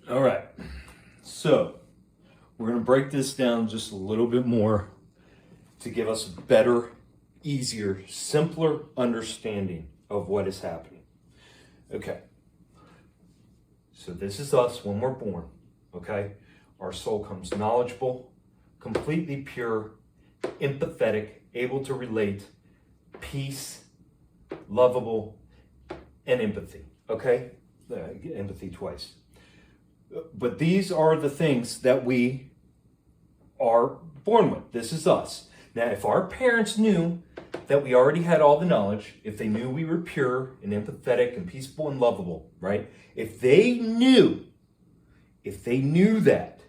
All right. So we're going to break this down just a little bit more to give us a better, easier, simpler understanding of what is happening. Okay. So this is us when we're born. Okay. Our soul comes knowledgeable, completely pure, empathetic, able to relate, peace, lovable, and empathy. Okay. Empathy twice. But these are the things that we are born with. This is us. Now, if our parents knew that we already had all the knowledge, if they knew we were pure and empathetic and peaceful and lovable, right? If they knew that,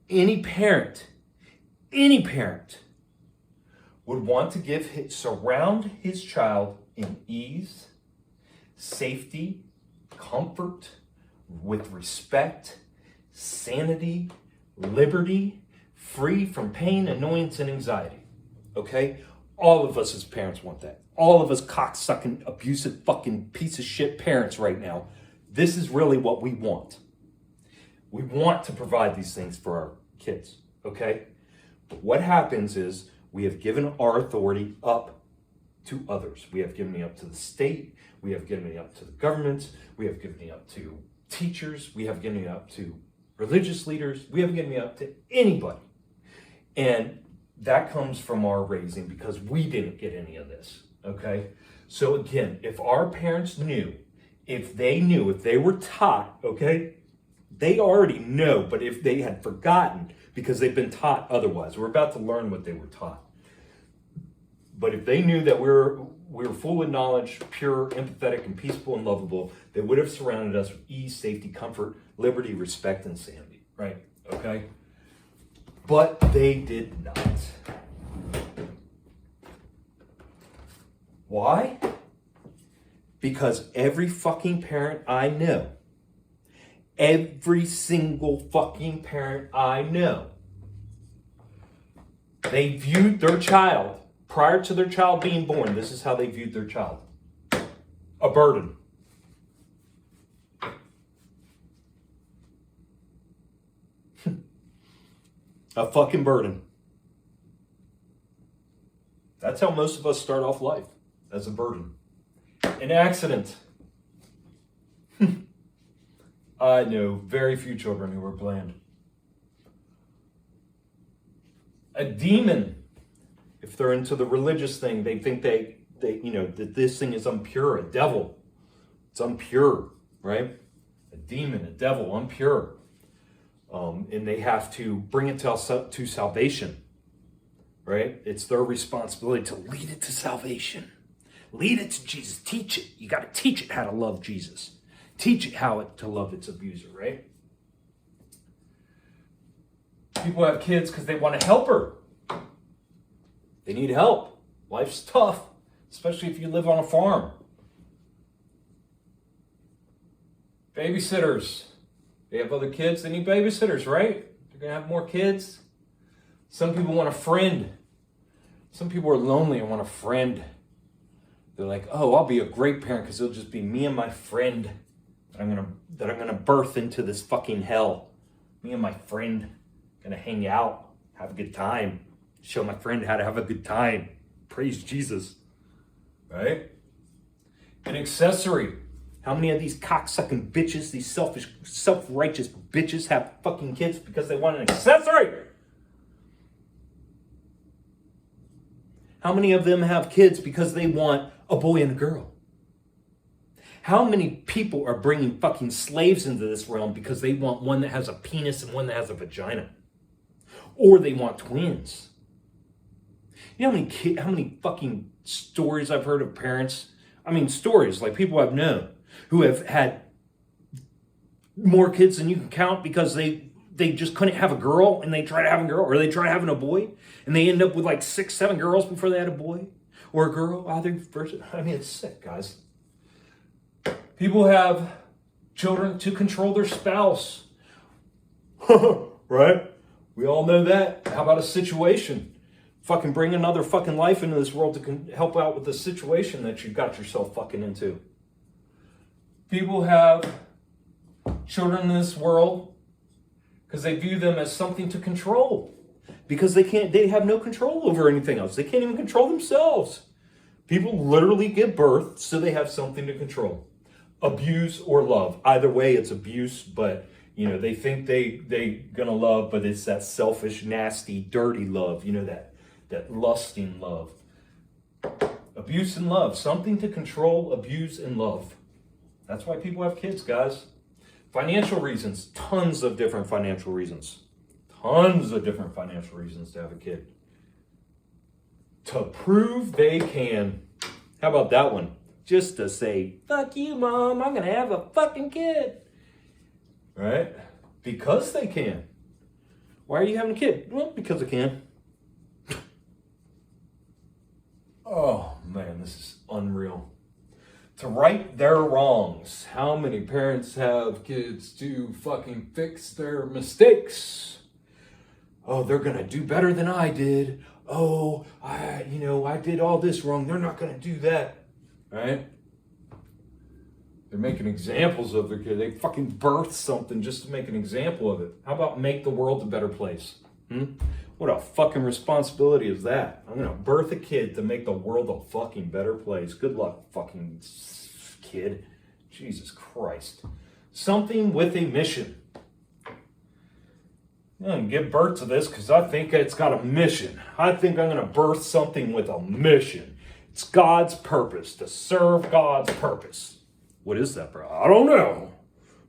any parent would want to surround his child in ease, safety, comfort, with respect, sanity, liberty, free from pain, annoyance, and anxiety. Okay? All of us as parents want that. All of us cocksucking, abusive, fucking piece of shit parents right now. This is really what we want. We want to provide these things for our kids. Okay? But what happens is we have given our authority up to others. We have given it up to the state. We have given it up to the government. We have given it up to teachers. We have given it up to religious leaders. We have given it up to anybody. And that comes from our raising because we didn't get any of this. Okay? So again, if our parents knew, if they were taught, okay? They already know, but if they had forgotten because they've been taught otherwise, we're about to learn what they were taught. But if they knew that we were full of knowledge, pure, empathetic, and peaceful and lovable, they would have surrounded us with ease, safety, comfort, liberty, respect, and sanity. Right? Okay? But they did not. Why? Because every fucking parent I know, every single fucking parent I know, they viewed their child, prior to their child being born, this is how they viewed their child. A burden. A fucking burden. That's how most of us start off life, as a burden. An accident. I know very few children who were planned. A demon. If they're into the religious thing, they think they that this thing is impure. A devil. It's impure, right? A demon, a devil, impure. And they have to bring it to salvation, right? It's their responsibility to lead it to salvation. Lead it to Jesus. Teach it. You got to teach it how to love Jesus. Teach it how to love its abuser, right? People have kids because they want to help her. They need help. Life's tough, especially if you live on a farm. Babysitters. They have other kids, they need babysitters, right? They're going to have more kids. Some people want a friend. Some people are lonely and want a friend. They're like, oh, I'll be a great parent because it'll just be me and my friend that I'm gonna birth into this fucking hell. Me and my friend gonna hang out, have a good time, show my friend how to have a good time. Praise Jesus, right? An accessory. How many of these cocksucking bitches, these selfish, self-righteous bitches have fucking kids because they want an accessory? How many of them have kids because they want a boy and a girl? How many people are bringing fucking slaves into this realm because they want one that has a penis and one that has a vagina? Or they want twins? You know how many fucking stories I've heard of parents? I mean, stories like people I've known who have had more kids than you can count because they just couldn't have a girl and they tried having a girl, or they tried having a boy and they end up with like 6, 7 girls before they had a boy or a girl. Either version. I mean, it's sick, guys. People have children to control their spouse. Right? We all know that. How about a situation? Fucking bring another fucking life into this world to help out with the situation that you got yourself fucking into. People have children in this world because they view them as something to control. Because they have no control over anything else. They can't even control themselves. People literally give birth so they have something to control. Abuse or love. Either way, it's abuse, but they think they gonna love, but it's that selfish, nasty, dirty love, that lusting love. Abuse and love. Something to control, abuse, and love. That's why people have kids, guys. Financial reasons. Tons of different financial reasons. Tons of different financial reasons to have a kid. To prove they can. How about that one? Just to say, fuck you, Mom, I'm going to have a fucking kid. Right? Because they can. Why are you having a kid? Well, because I can. Oh, man, this is unreal. To right their wrongs. How many parents have kids to fucking fix their mistakes? Oh, they're going to do better than I did. Oh, I did all this wrong. They're not going to do that. Right? They're making examples of their kid. They fucking birthed something just to make an example of it. How about make the world a better place? What a fucking responsibility is that? I'm going to birth a kid to make the world a fucking better place. Good luck, fucking kid. Jesus Christ. Something with a mission. I'm going to give birth to this because I think it's got a mission. I think I'm going to birth something with a mission. It's God's purpose, to serve God's purpose. What is that, bro? I don't know.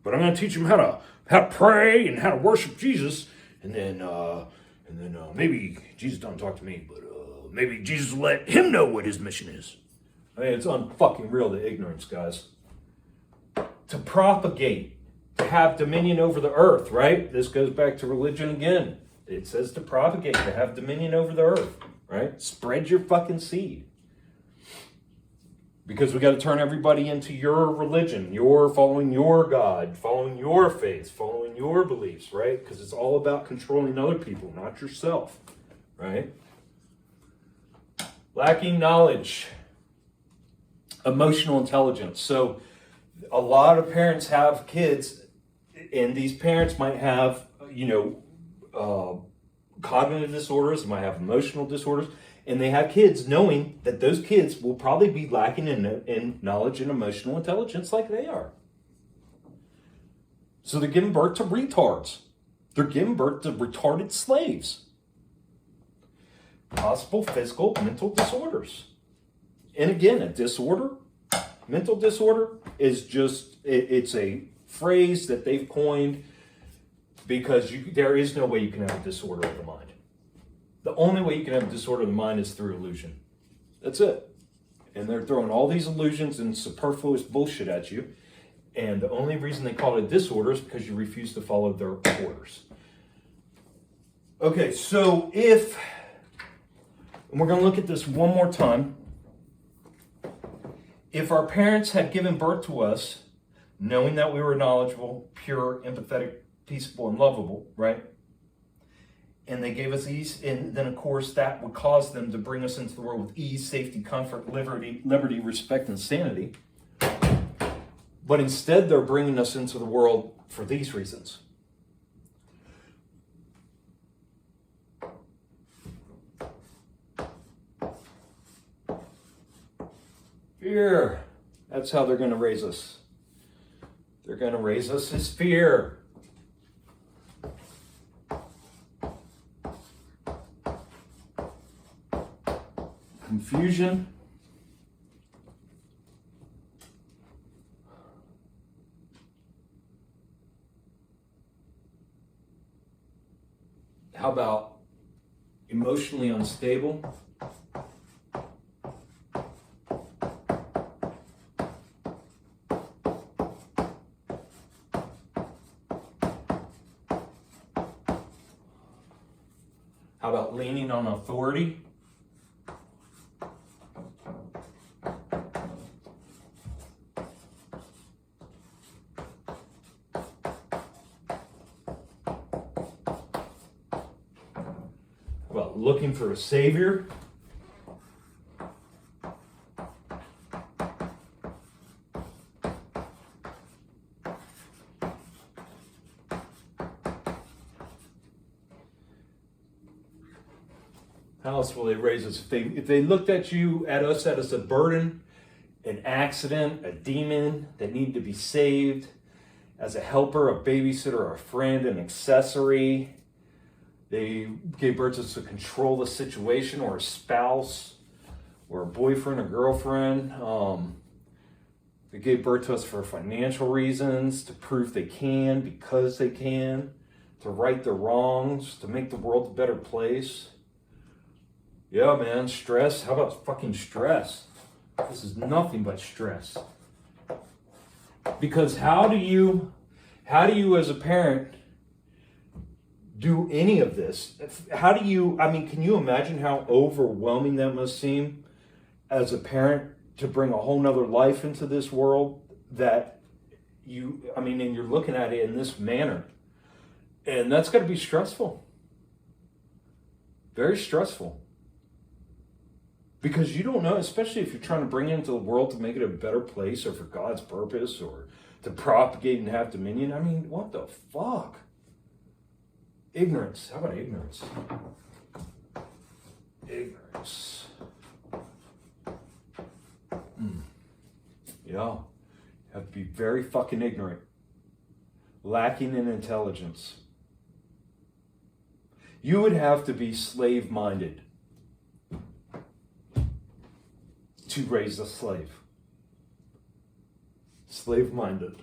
But I'm going to teach him how to pray and how to worship Jesus. And then maybe Jesus don't talk to me, but maybe Jesus will let him know what his mission is. I mean, it's unfucking real, the ignorance, guys. To propagate. To have dominion over the earth, right? This goes back to religion again. It says to propagate, to have dominion over the earth, right? Spread your fucking seed. Because we got to turn everybody into your religion. You're following your God, following your faith, following your beliefs, right? Because it's all about controlling other people, not yourself, right? Lacking knowledge. Emotional intelligence. So a lot of parents have kids, and these parents might have, cognitive disorders, might have emotional disorders, and they have kids knowing that those kids will probably be lacking in knowledge and emotional intelligence like they are. So they're giving birth to retards. They're giving birth to retarded slaves. Possible physical, mental disorders. And again, a disorder, mental disorder is just, it's a phrase that they've coined because there is no way you can have a disorder of the mind. The only way you can have a disorder of the mind is through illusion. That's it. And they're throwing all these illusions and superfluous bullshit at you. And the only reason they call it a disorder is because you refuse to follow their orders. Okay, so and we're going to look at this one more time. If our parents had given birth to us, knowing that we were knowledgeable, pure, empathetic, peaceable, and lovable, right? And they gave us ease, and then of course that would cause them to bring us into the world with ease, safety, comfort, liberty, respect, and sanity. But instead they're bringing us into the world for these reasons. Fear. That's how they're going to raise us. They're going to raise us as fear. Confusion. How about emotionally unstable? How about leaning on authority? How about looking for a savior? How else will they raise us? If they looked at us as a burden, an accident, a demon that needed to be saved, as a helper, a babysitter, a friend, an accessory. They gave birth to us to control the situation, or a spouse, or a boyfriend or girlfriend. They gave birth to us for financial reasons, to prove they can, because they can, to right their wrongs, to make the world a better place. Yeah, man, stress. How about fucking stress? This is nothing but stress. Because how do you as a parent do any of this? Can you imagine how overwhelming that must seem as a parent to bring a whole nother life into this world and you're looking at it in this manner. And that's got to be stressful. Very stressful. Because you don't know, especially if you're trying to bring it into the world to make it a better place or for God's purpose or to propagate and have dominion. I mean, what the fuck? Ignorance. How about ignorance? Ignorance. Yeah. You have to be very fucking ignorant. Lacking in intelligence. You would have to be slave-minded to raise a slave. Slave-minded.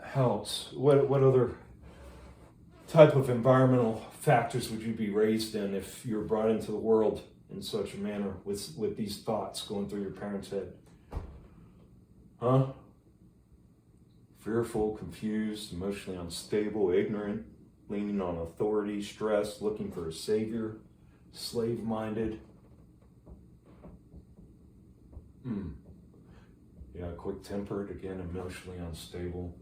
How else? What other type of environmental factors would you be raised in if you were brought into the world in such a manner with these thoughts going through your parents' head? Huh? Fearful, confused, emotionally unstable, ignorant, leaning on authority, stressed, looking for a savior, slave-minded. Yeah, quick-tempered, again, emotionally unstable.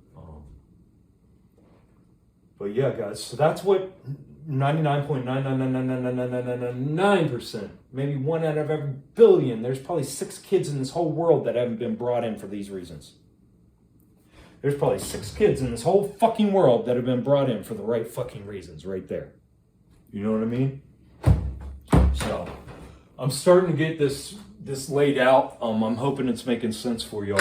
But yeah, guys, so that's what 99.9999999%, maybe 1 out of every billion, there's probably 6 kids in this whole world that haven't been brought in for these reasons. There's probably 6 kids in this whole fucking world that have been brought in for the right fucking reasons right there. You know what I mean? So, I'm starting to get this laid out. I'm hoping it's making sense for y'all.